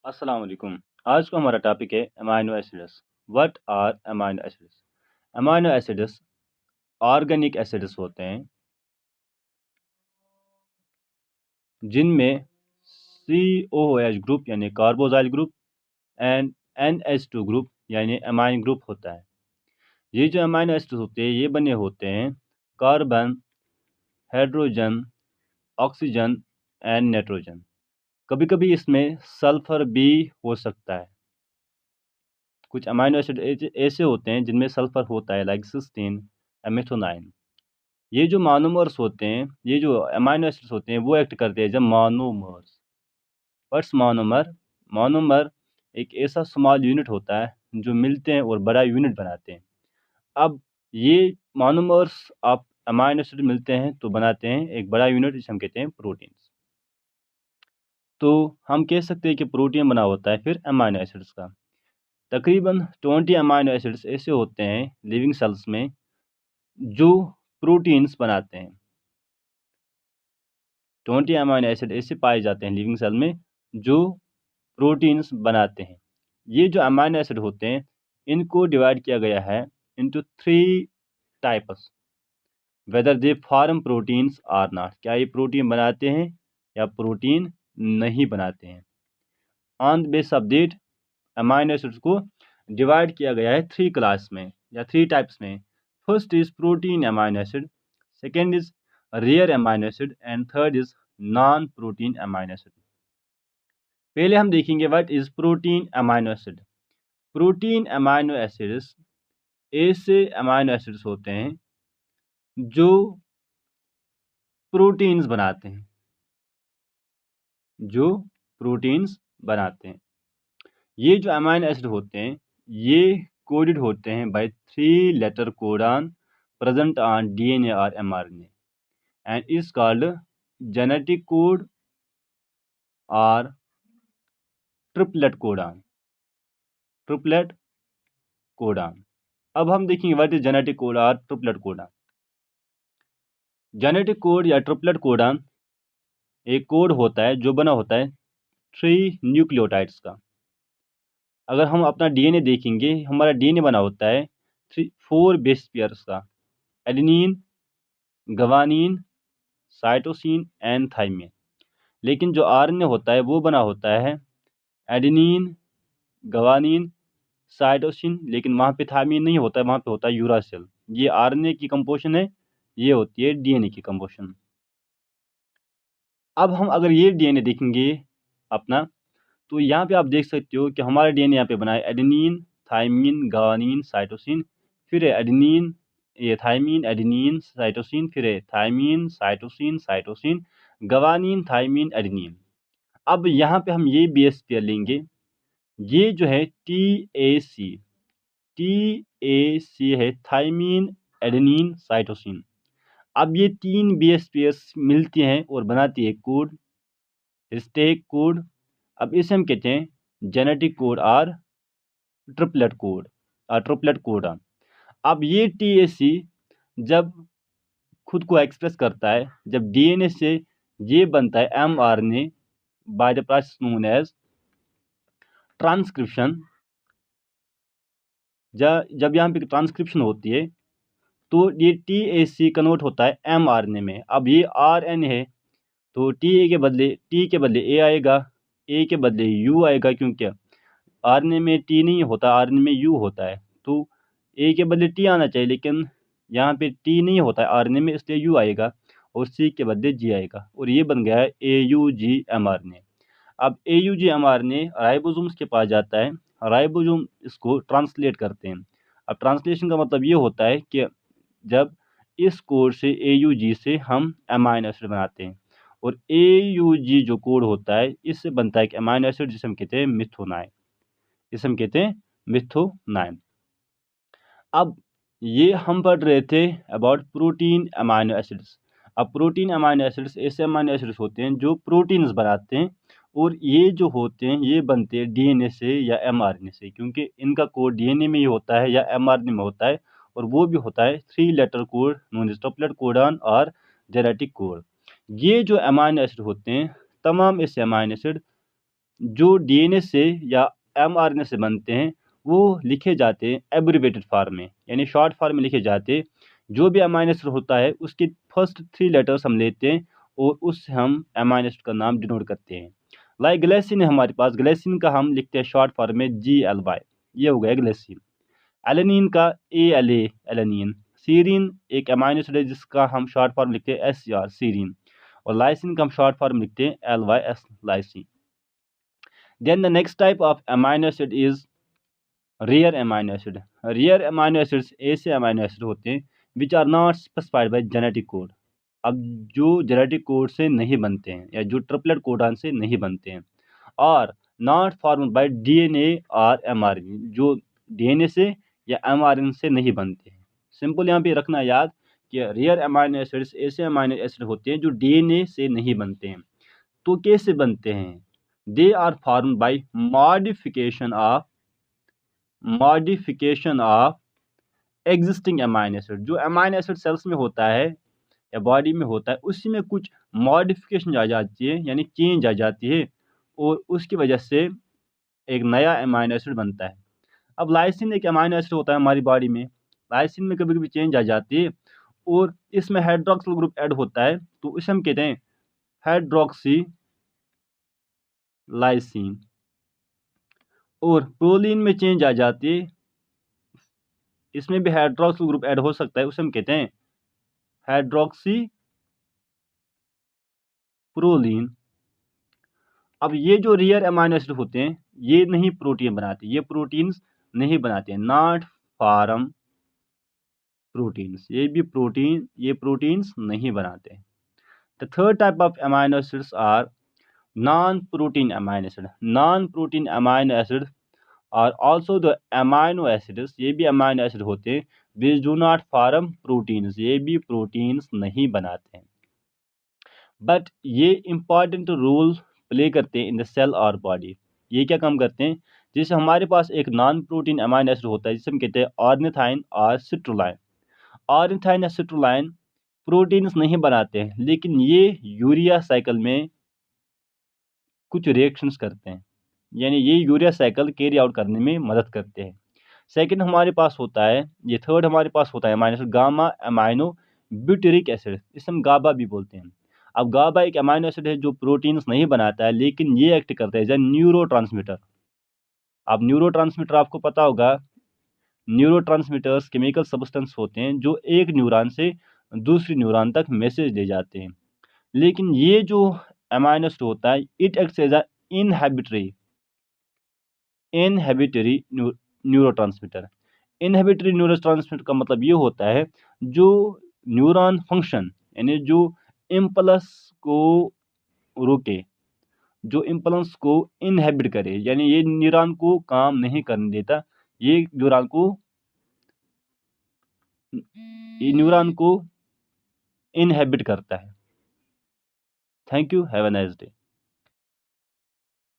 अस्सलाम वालेकुम। आज का हमारा टॉपिक है amino acids. What are amino acids? Amino acids organic acids होते हैं जिनमें COOH ग्रुप यानी carboxyl group and NH2 group यानी अमाइन ग्रुप होता है। ये जो अमाइनो एसिड्स होते हैं ये बने होते हैं carbon, hydrogen, oxygen and nitrogen. कभी कभी इसमें सल्फर भी हो सकता है। कुछ अमाइनो एसिड ऐसे होते हैं जिनमें सल्फर होता है, लाइक सिस्टीन, एमिथोनाइन। ये जो मोनोमर्स होते हैं, ये जो अमाइनो एसिड्स होते हैं वो एक्ट करते हैं जब मोनोमर्स। What's monomer? मोनोमर एक ऐसा स्मॉल यूनिट होता है जो मिलते हैं और बड़ा यूनिट बनाते हैं। अब ये मोनोमर्स आप अमाइनो एसिड मिलते हैं तो बनाते हैं एक बड़ा यूनिट जिसे हम कहते हैं प्रोटीन्स। तो हम कह सकते हैं कि प्रोटीन बना होता है फिर अमाइनो एसिड्स का। तकरीबन 20 अमाइनो एसिड्स ऐसे होते हैं लिविंग सेल्स में जो प्रोटीन्स बनाते हैं। 20 अमाइनो एसिड ऐसे पाए जाते हैं लिविंग सेल में जो प्रोटीन्स बनाते हैं। ये जो अमाइनो एसिड होते हैं इनको डिवाइड किया गया है into 3 types, whether they form proteins or not. क्या ये प्रोटीन बनाते हैं या प्रोटीन नहीं बनाते हैं। On the base of that amino acids को डिवाइड किया गया है 3 क्लास में या 3 टाइप्स में। First is protein amino acid, second is rare amino acid and third is non protein amino acid. पहले हम देखेंगे what is protein amino acid. Protein amino acids ऐसे अमाइनो एसिड्स होते हैं जो प्रोटीन्स बनाते हैं, जो प्रोटीन्स बनाते हैं। ये जो अमाइनो एसिड होते हैं ये कोडेड होते हैं by 3 letter codon present on DNA और mRNA and is called genetic code or triplet codon। Triplet codon. अब हम देखेंगे व्हाट इज जेनेटिक कोड और ट्रिपलेट कोडॉन। जेनेटिक कोड या ट्रिपलेट कोडॉन एक कोड होता है जो बना होता है 3 न्यूक्लियोटाइड्स का। अगर हम अपना DNA देखेंगे, हमारा DNA बना होता है 4 बेस पेयर्स का, adenine, guanine, cytosine and thymine. लेकिन जो RNA होता है वो बना होता है एडेनिन, गवानीन, साइटोसिन, लेकिन वहाँ पे थाइमिन नहीं होता है, वहाँ पे होता है यूरासिल। ये RNA की कंपोजिशन है, ये होती है DNA की कंपोजिशन। अब हम अगर ये DNA देखेंगे अपना, तो यहाँ पे आप देख सकते हो कि हमारा DNA यहाँ पे बना है एडेनिन, थाइमिन, गवानीन, साइटोसिन, फिर है एडेनिन, ये थाइमिन, एडेनिन, साइटोसिन, फिर है thymine, cytosine, cytosine, guanine, thymine, adenine. अब यहाँ पे हम ये बेस पेयर लेंगे, ये जो है TAC, TAC है थाइमिन, एडेनिन, साइटोसिन। अब ये 3 बेस पेयर्स मिलती हैं और बनाती है कोड, स्टेक कोड। अब इसे हम कहते हैं जेनेटिक कोड और ट्रिपलेट कोड और ट्रिपलेट कोडॉन। अब ये TAC जब खुद को एक्सप्रेस करता है, जब DNA से ये बनता है mRNA by the process known as transcription. जब यहाँ पे ट्रांसक्रिप्शन होती है तो ये TAC कन्वर्ट होता है mRNA में। अब ये RNA है तो T के बदले A आएगा, A के बदले U आएगा, क्योंकि RNA में T नहीं होता, RNA में U होता है। तो A के बदले T आना चाहिए, लेकिन यहाँ पे T नहीं होता है RNA में, इसलिए U आएगा और C के बदले G आएगा और ये बन गया है AUG mRNA। अब AUG mRNA राइबोसोम्स के पास जाता है, राइबोसोम इसको ट्रांसलेट करते हैं। अब ट्रांसलेशन का मतलब ये होता है कि जब इस कोड से AUG से हम अमाइनो एसिड बनाते हैं और AUG जो कोड होता है इससे बनता है एक अमाइनो एसिड जिसे हम कहते हैं मिथोनाइन, इसे हम कहते हैं मिथोनाइन। अब ये हम पढ़ रहे थे अबाउट प्रोटीन अमाइनो एसिड्स। अब प्रोटीन अमाइनो एसिड्स ऐसे अमाइनो एसिड्स होते हैं जो प्रोटीन्स बनाते हैं और ये जो होते हैं ये बनते हैं DNA से या mRNA से, क्योंकि इनका कोड DNA में ही होता है या mRNA में होता है और वो भी होता है 3 letter code known as triplet codon और जेनेटिक कोड। ये जो अमाइनो एसिड होते हैं तमाम ऐसे अमाइनो एसिड जो डीएनए से या एमआरएनए से बनते हैं वो लिखे जाते हैं एब्रिवेटेड फॉर्म में, यानी शॉर्ट फॉर्म में लिखे जाते हैं। जो भी अमाइनो एसिड होता है उसके फर्स्ट 3 लेटर्स हम लेते हैं और उससे हम अमाइनो एसिड का नाम डिनोट करते हैं। लाइक ग्लाइसिन है हमारे पास, ग्लाइसिन का हम लिखते हैं शॉर्ट फॉर्म में GLY, ये हो गया ग्लाइसिन। एलेनिन का ALA एलेनिन। सीरीन एक अमाइनो एसिड है जिसका हम शॉर्ट फॉर्म लिखते हैं SCR सीरीन, और लाइसिन का हम शॉर्ट फॉर्म लिखते हैं LYS lysine. Then the next type of amino acid is rare amino acid. Rare amino acids ऐसे amino acid होते हैं which are not specified by genetic code. अब जो जेनेटिक कोड से नहीं बनते हैं या जो ट्रिपलेट कोडान से नहीं बनते हैं, और नॉट फॉर्म्ड बाय डीएनए और एमआरएनए, जो डीएनए से या एमआरएनए से नहीं बनते हैं। सिंपल यहाँ पे रखना याद कि रेयर अमाइनो एसिड्स ऐसे अमाइनो एसिड होते हैं जो डीएनए से नहीं बनते हैं। तो कैसे बनते हैं? They are formed by modification of existing amino acid. जो अमाइनो एसिड सेल्स में होता है या बॉडी में होता है उसी में कुछ मॉडिफिकेशन आ जाती है, यानी चेंज आ जाती है, और उसकी वजह से एक नया अमाइनो एसिड बनता है। अब लाइसिन एक अमाइनो एसिड होता है हमारी बॉडी में, लाइसिन में कभी कभी चेंज आ जाती है और इसमें हाइड्रोक्सिल ग्रुप ऐड होता है, तो इसे हम कहते हैं हाइड्रोक्सी लाइसिन। और प्रोलीन में चेंज आ जाती है, इसमें भी हाइड्रोक्सिल ग्रुप ऐड हो सकता है, उसे हम कहते हैं हाइड्रोक्सी प्रोलीन। अब ये जो रियर अमाइनो एसिड होते हैं ये नहीं प्रोटीन बनाते, ये प्रोटीन्स नहीं बनाते, नॉट फॉर्म प्रोटीन्स, ये प्रोटीन्स नहीं बनाते। The third type of amino acids are non protein amino acid. Non protein amino acid और ऑल्सो द अमाइनो एसिड्स, ये भी अमाइनो एसिड होते हैं which do not form proteins, ये भी प्रोटीन्स नहीं बनाते हैं, बट ये इंपॉर्टेंट रोल प्ले करते हैं इन द सेल और बॉडी। ये क्या काम करते हैं? जैसे हमारे पास एक नॉन प्रोटीन अमाइनो एसिड होता है जिसे हम कहते हैं ऑर्निथाइन और सिट्रोलाइन। ऑर्निथाइन या सिट्रोलाइन प्रोटीन्स नहीं बनाते हैं, लेकिन ये यूरिया साइकिल में कुछ रिएक्शंस करते हैं, यानी ये यूरिया साइकिल कैरी आउट करने में मदद करते हैं। सेकंड हमारे पास होता है, ये थर्ड हमारे पास होता है amino acid gamma amino butyric acid, इसे हम गाबा भी बोलते हैं। अब गाबा एक अमाइनो एसिड है जो प्रोटीन्स नहीं बनाता है, लेकिन ये एक्ट करता है एज ए न्यूरोट्रांसमीटर। अब न्यूरोट्रांसमीटर आपको पता होगा, न्यूरोट्रांसमीटर्स केमिकल सब्सटेंस होते हैं जो एक न्यूरॉन से दूसरी न्यूरॉन तक मैसेज दे जाते हैं। लेकिन ये जो अमाइनो एसिड होता है it acts as a inhibitory neurotransmitter. Inhibitory neurotransmitter का मतलब ये होता है जो न्यूरॉन फंक्शन, यानी जो इम्पल्स को रोके, जो इम्पल्स को इनहेबिट करे, यानी ये न्यूरॉन को काम नहीं करने देता, ये न्यूरॉन को इनहेबिट करता है। Thank you, have a nice day.